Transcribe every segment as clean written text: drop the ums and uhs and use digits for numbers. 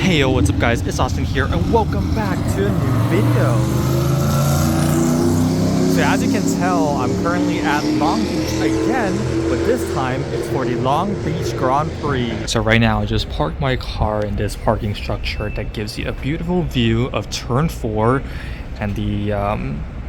Hey yo, what's up guys, it's Austin here and welcome back to a new video. So as you can tell, I'm currently at Long Beach again, but this time it's for the Long Beach Grand Prix. So right now I just parked my car in this parking structure that gives you a beautiful view of turn 4 and the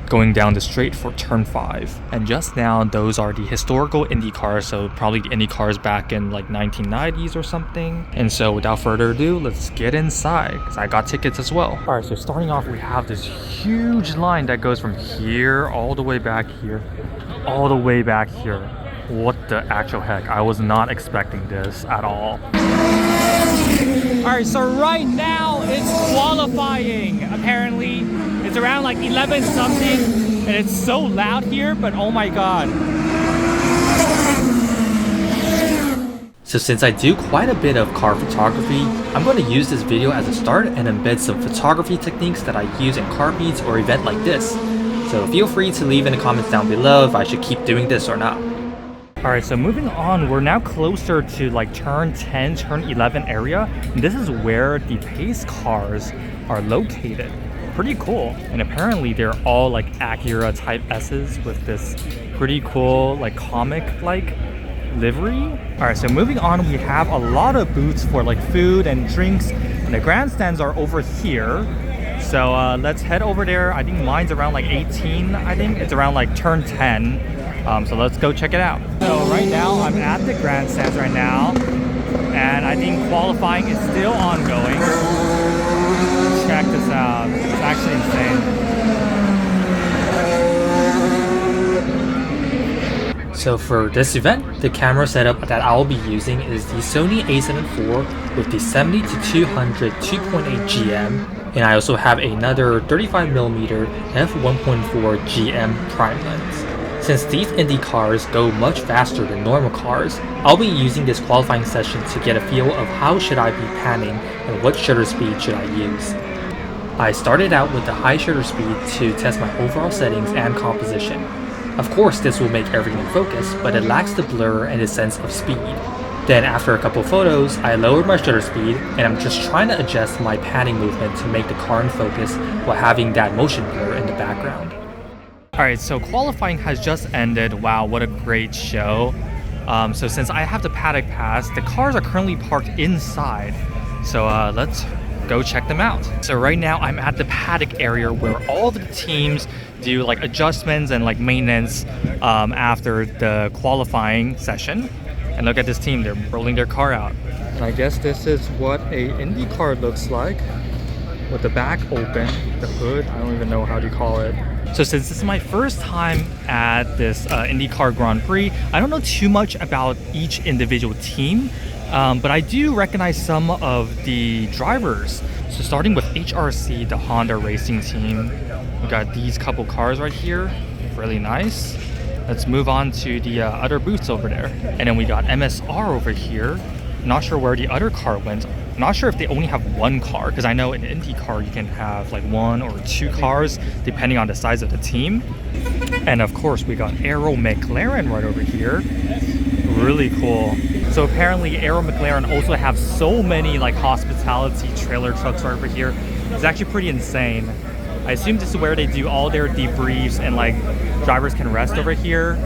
going down the straight for turn 5. And just now, those are the historical Indy cars, so probably the Indy cars back in like 1990s or something. And so without further ado, let's get inside because I got tickets as well. All right, so starting off, we have this huge line that goes from here all the way back here, all the way back here. What the actual heck? I was not expecting this at all. All right, so right now it's qualifying. Apparently it's around like 11 something and it's so loud here, but oh my god. So since I do quite a bit of car photography, I'm going to use this video as a start and embed some photography techniques that I use in car meets or event like this. So feel free to leave in the comments down below if I should keep doing this or not. Alright, so moving on, we're now closer to like turn 10, turn 11 area. And this is where the pace cars are located. Pretty cool. And apparently they're all like Acura Type S's with this pretty cool like comic-like livery. Alright, so moving on, we have a lot of booths for like food and drinks. And the grandstands are over here. So let's head over there. I think mine's around like 18, I think. It's around like turn 10. So let's go check it out. So right now I'm at the grandstands right now, and I think qualifying is still ongoing. Check this out. It's actually insane. So for this event, the camera setup that I'll be using is the Sony a7 IV with the 70-200 2.8 GM, and I also have another 35mm f1.4 GM prime lens. Since these Indy cars go much faster than normal cars, I'll be using this qualifying session to get a feel of how should I be panning and what shutter speed should I use. I started out with the high shutter speed to test my overall settings and composition. Of course this will make everything focus, but it lacks the blur and the sense of speed. Then after a couple photos, I lowered my shutter speed and I'm just trying to adjust my panning movement to make the car in focus while having that motion blur in the background. Alright, so qualifying has just ended. Wow, what a great show. So since I have the Paddock Pass, the cars are currently parked inside. So let's go check them out. So right now I'm at the Paddock area where all the teams do like adjustments and like maintenance after the qualifying session. And look at this team, they're rolling their car out. And I guess this is what a Indy car looks like with the back open, the hood, I don't even know how to call it. So since this is my first time at this IndyCar Grand Prix, I don't know too much about each individual team, but I do recognize some of the drivers. So starting with HRC, the Honda racing team, we got these couple cars right here, really nice. Let's move on to the other booths over there. And then we got MSR over here. Not sure where the other car went. Not sure if they only have one car, because I know in IndyCar you can have like 1 or 2 cars depending on the size of the team. And of course we got Aero McLaren right over here. Really cool. So apparently Aero McLaren also have so many like hospitality trailer trucks right over here. It's actually pretty insane. I assume this is where they do all their debriefs and like drivers can rest over here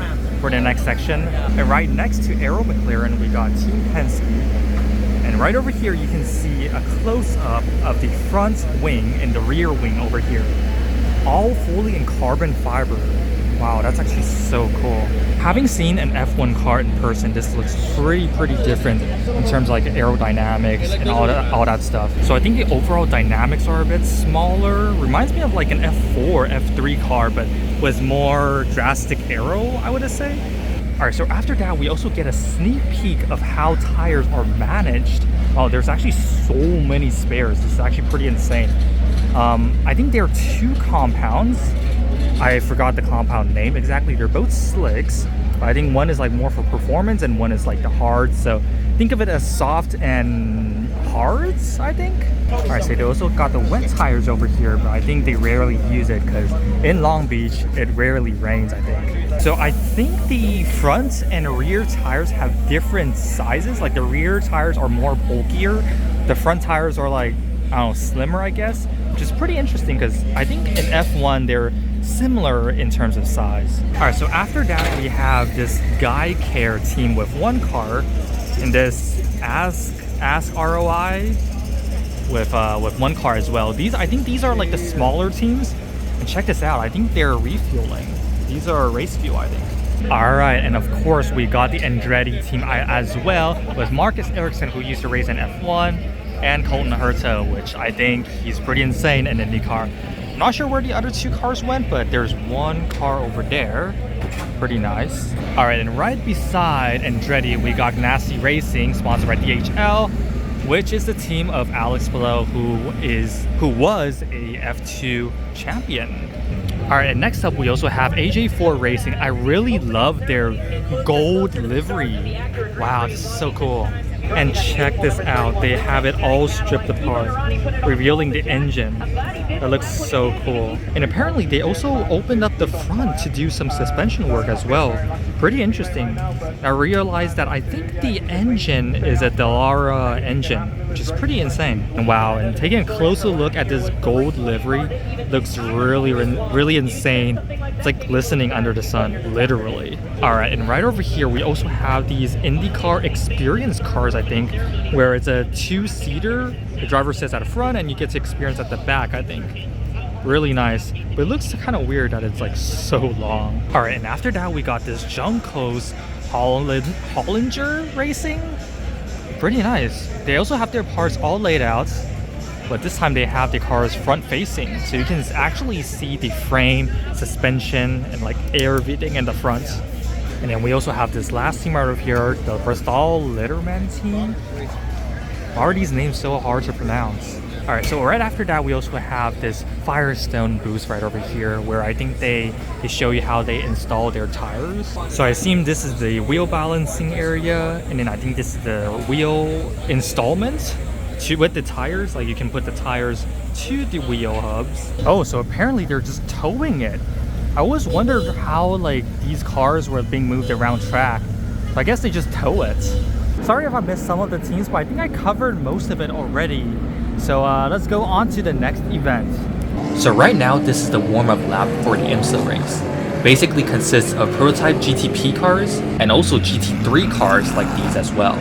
for the next section. And right next to Aero McLaren we got Team Penske. And right over here you can see a close-up of the front wing and the rear wing over here. All fully in carbon fiber. Wow, that's actually so cool. Having seen an F1 car in person, this looks pretty different in terms of like aerodynamics and all that stuff. So I think the overall dynamics are a bit smaller. Reminds me of like an F4, F3 car, but with more drastic aero, I would say. Alright, so after that, we also get a sneak peek of how tires are managed. Oh, there's actually so many spares. This is actually pretty insane. I think there are 2 compounds. I forgot the compound name exactly. They're both slicks, but I think one is like more for performance and one is like the hard. So think of it as soft and hards, I think. Alright, so they also got the wet tires over here, but I think they rarely use it because in Long Beach, it rarely rains, I think. So I think the front and rear tires have different sizes. Like the rear tires are more bulkier, The front tires are like, I don't know, slimmer, I guess, which is pretty interesting because I think in F1 they're similar in terms of size. All right, so after that we have this Guy Care team with one car, and this Ask ROI with one car as well. I think these are like the smaller teams, and check this out. I think they're refueling. These are race fuel, I think. All right, and of course we got the Andretti team as well with Marcus Ericsson, who used to race in F1, and Colton Herta, which I think he's pretty insane in IndyCar. I'm not sure where the other two cars went, but there's one car over there. Pretty nice. All right, and right beside Andretti, we got Ganassi Racing, sponsored by DHL, which is the team of Alex Palou, who was a F2 champion. All right, and next up we also have AJ4 Racing. I really love their gold livery. Wow, this is so cool. And check this out, they have it all stripped apart, revealing the engine. That looks so cool. And apparently they also opened up the front to do some suspension work as well. Pretty interesting. I realized that I think the engine is a Dallara engine, which is pretty insane. And wow, and taking a closer look at this gold livery, looks really insane. It's like glistening under the sun, literally. All right, and right over here we also have these IndyCar experience cars, I think, where it's a two-seater. The driver sits at the front and you get to experience at the back, I think. Really nice, but it looks kind of weird that it's like so long. All right, and after that we got this Juncos Hollinger Racing. Pretty nice. They also have their parts all laid out, but this time they have the cars front facing, so you can actually see the frame, suspension, and like everything in the front. And then we also have this last team right over here, the Bristol Litterman team. Why are these names so hard to pronounce? All right, so right after that, we also have this Firestone booth right over here, where I think they show you how they install their tires. So I assume this is the wheel balancing area, and then I think this is the wheel installment with the tires. Like you can put the tires to the wheel hubs. Oh, so apparently they're just towing it. I always wondered how like these cars were being moved around track. So I guess they just tow it. Sorry if I missed some of the teams, but I think I covered most of it already. So let's go on to the next event. So right now, this is the warm-up lap for the IMSA race. Basically consists of prototype GTP cars and also GT3 cars like these as well.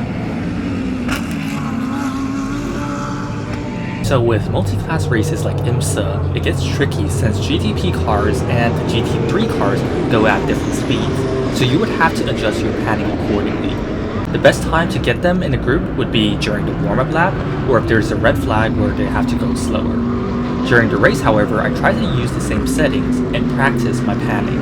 So with multi-class races like IMSA, it gets tricky since GTP cars and the GT3 cars go at different speeds, so you would have to adjust your panning accordingly. The best time to get them in a group would be during the warm-up lap, or if there's a red flag where they have to go slower. During the race, however, I try to use the same settings and practice my panning.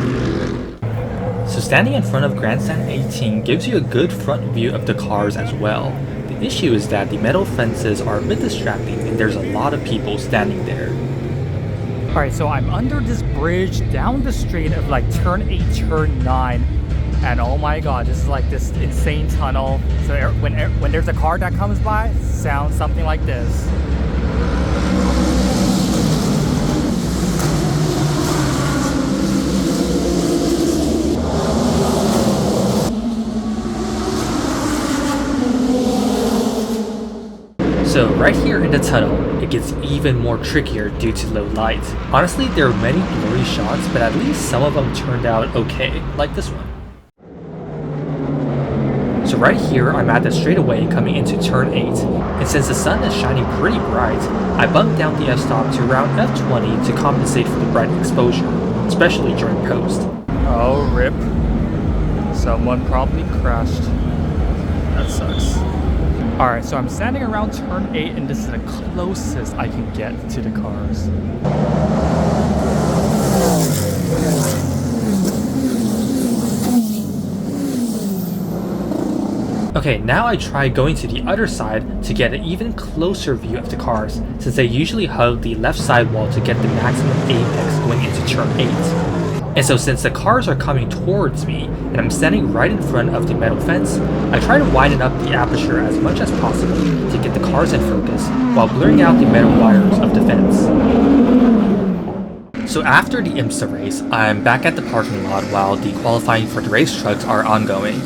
So standing in front of grandstand 18 gives you a good front view of the cars as well. The issue is that the metal fences are a bit distracting and there's a lot of people standing there. Alright, so I'm under this bridge down the street of like turn 8, turn 9. And oh my god, this is like this insane tunnel. So when there's a car that comes by, it sounds something like this. So right here in the tunnel, it gets even more trickier due to low light. Honestly, there are many blurry shots, but at least some of them turned out okay, like this one. So right here, I'm at the straightaway coming into turn 8, and since the sun is shining pretty bright, I bumped down the f-stop to around F20 to compensate for the bright exposure, especially during post. Oh rip. Someone probably crashed. That sucks. Alright, so I'm standing around turn 8, and this is the closest I can get to the cars. Okay, now I try going to the other side to get an even closer view of the cars, since they usually hug the left side wall to get the maximum apex going into turn 8. And so since the cars are coming towards me, and I'm standing right in front of the metal fence, I try to widen up the aperture as much as possible to get the cars in focus, while blurring out the metal wires of the fence. So after the IMSA race, I'm back at the parking lot while the qualifying for the race trucks are ongoing.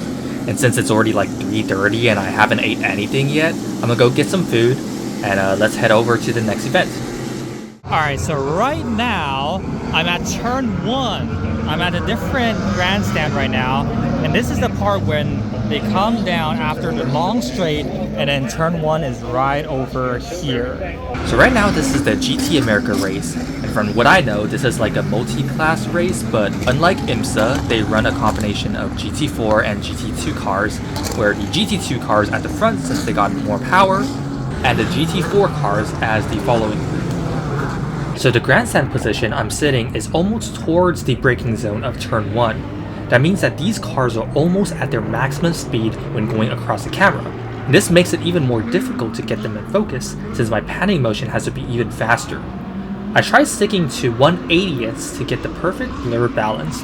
And since it's already like 3:30 and I haven't ate anything yet, I'm gonna go get some food, And let's head over to the next event. Alright, so right now, I'm at turn 1. I'm at a different grandstand right now. And this is the part when they come down after the long straight, and then turn 1 is right over here. So right now, this is the GT America race. And from what I know, this is like a multi-class race, but unlike IMSA, they run a combination of GT4 and GT2 cars, where the GT2 cars at the front since they got more power, and the GT4 cars as the following group. So the grandstand position I'm sitting is almost towards the braking zone of turn 1. That means that these cars are almost at their maximum speed when going across the camera. And this makes it even more difficult to get them in focus since my panning motion has to be even faster. I tried sticking to 1/80ths to get the perfect blur balance.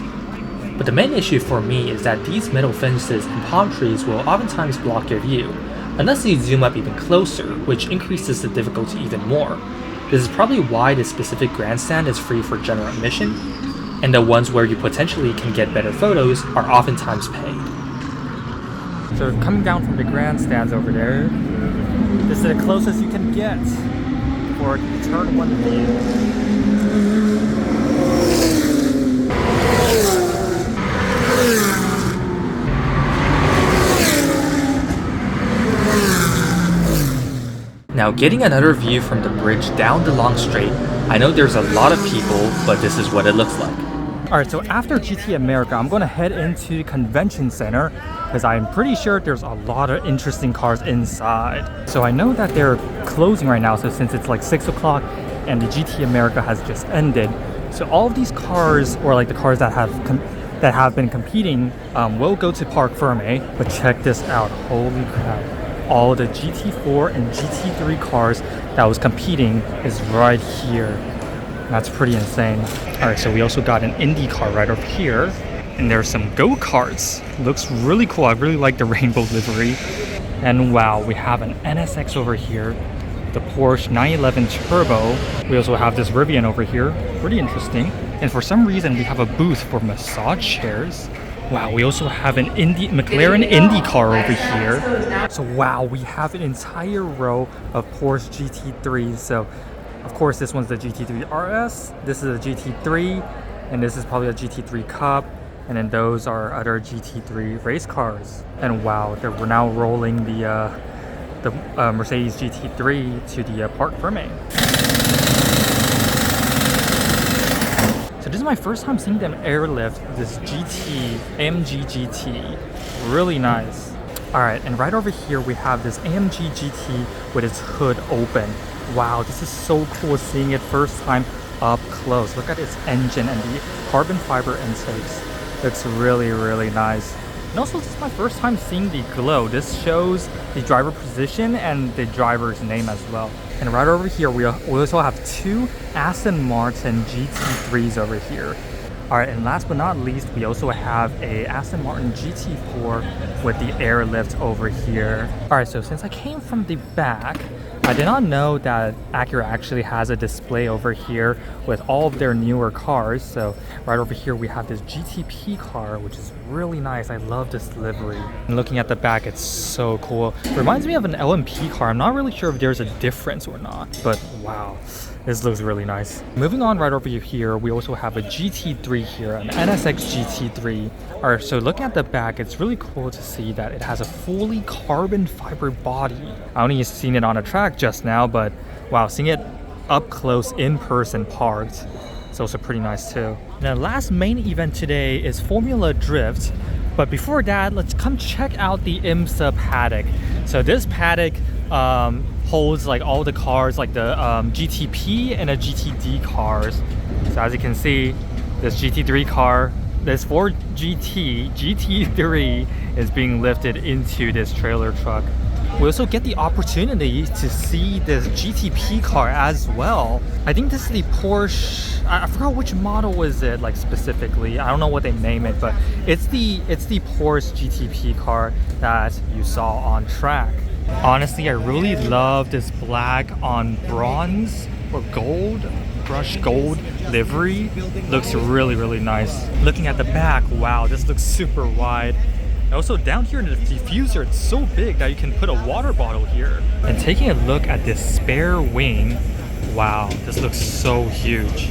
But the main issue for me is that these metal fences and palm trees will oftentimes block your view, unless you zoom up even closer, which increases the difficulty even more. This is probably why this specific grandstand is free for general admission, and the ones where you potentially can get better photos are oftentimes paid. So coming down from the grandstands over there, this is the closest you can get for the turn 1 view. Now getting another view from the bridge down the long straight, I know there's a lot of people, but this is what it looks like. Alright, so after GT America, I'm going to head into the convention center because I'm pretty sure there's a lot of interesting cars inside. So I know that they're closing right now, so since it's like 6 o'clock and the GT America has just ended, so all of these cars, or like the cars that have been competing, will go to Parc Ferme. But check this out, holy crap. All the GT4 and GT3 cars that was competing is right here. That's pretty insane. Alright, so we also got an IndyCar right over here. And there's some go-karts. Looks really cool. I really like the rainbow livery. And wow, we have an NSX over here. The Porsche 911 Turbo. We also have this Rivian over here. Pretty interesting. And for some reason, we have a booth for massage chairs. Wow, we also have an McLaren IndyCar over here. So wow, we have an entire row of Porsche GT3s. So of course this one's the GT3 RS, this is a GT3, and this is probably a GT3 Cup, and then those are other GT3 race cars. And wow, we're now rolling the Mercedes GT3 to the Parc Ferme. So this is my first time seeing them airlift this AMG GT. Really nice. Alright, and right over here we have this AMG GT with its hood open. Wow, this is so cool seeing it first time up close. Look at its engine and the carbon fiber intakes. Looks really, really nice. And also, this is my first time seeing the glow. This shows the driver position and the driver's name as well. And right over here, we also have 2 Aston Martin GT3s over here. Alright, and last but not least, we also have a Aston Martin GT4 with the airlift over here. Alright, so since I came from the back, I did not know that Acura actually has a display over here with all of their newer cars. So right over here we have this GTP car, which is really nice. I love this livery. And looking at the back, it's so cool. It reminds me of an LMP car. I'm not really sure if there's a difference or not, but wow. This looks really nice. Moving on right over here, we also have a GT3 here, an NSX GT3. Alright, so looking at the back, it's really cool to see that it has a fully carbon fiber body. I only seen it on a track just now, but wow, seeing it up close in person parked, it's also pretty nice too. Now, the last main event today is Formula Drift. But before that, let's come check out the IMSA Paddock. So this paddock holds like all the cars, like the GTP and the GTD cars. So as you can see, this GT3 car, this Ford GT3 is being lifted into this trailer truck. We also get the opportunity to see this GTP car as well. I think this is the Porsche, I forgot which model is it like specifically. I don't know what they name it, but it's the Porsche GTP car that you saw on track. Honestly, I really love this black on bronze or gold, brushed gold livery. Looks really, really nice. Looking at the back, wow, this looks super wide. Also down here in the diffuser, it's so big that you can put a water bottle here. And taking a look at this spare wing, wow, this looks so huge.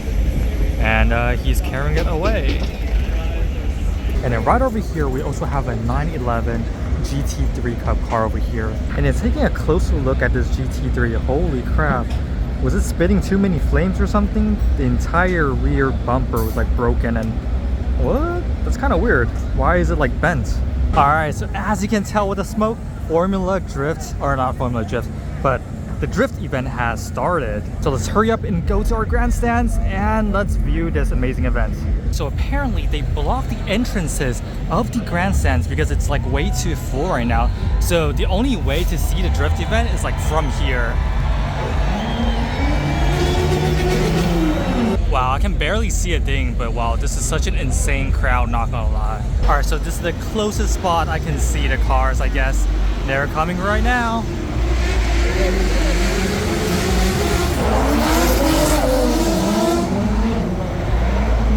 And he's carrying it away. And then right over here, we also have a 911 GT3 Cup car over here. And then taking a closer look at this GT3, holy crap. Was it spitting too many flames or something? The entire rear bumper was like broken and what? That's kind of weird. Why is it like bent? Alright, so as you can tell with the smoke, Formula Drift, or not Formula Drift, but the drift event has started. So let's hurry up and go to our grandstands and let's view this amazing event. So apparently they blocked the entrances of the grandstands because it's like way too full right now. So the only way to see the drift event is like from here. Wow, I can barely see a thing, but wow, this is such an insane crowd, not gonna lie. Alright, so this is the closest spot I can see the cars, I guess. They're coming right now.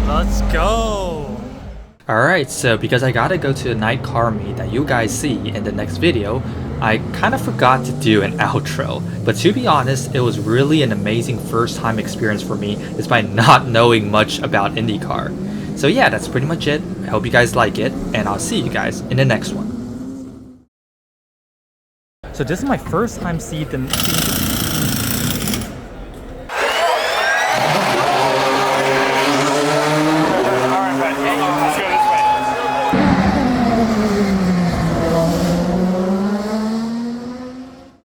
Let's go! Alright, so because I gotta go to the night car meet that you guys see in the next video, I kind of forgot to do an outro. But to be honest, it was really an amazing first time experience for me despite not knowing much about IndyCar. So yeah, that's pretty much it. I hope you guys like it, and I'll see you guys in the next one. So this is my first time seeing the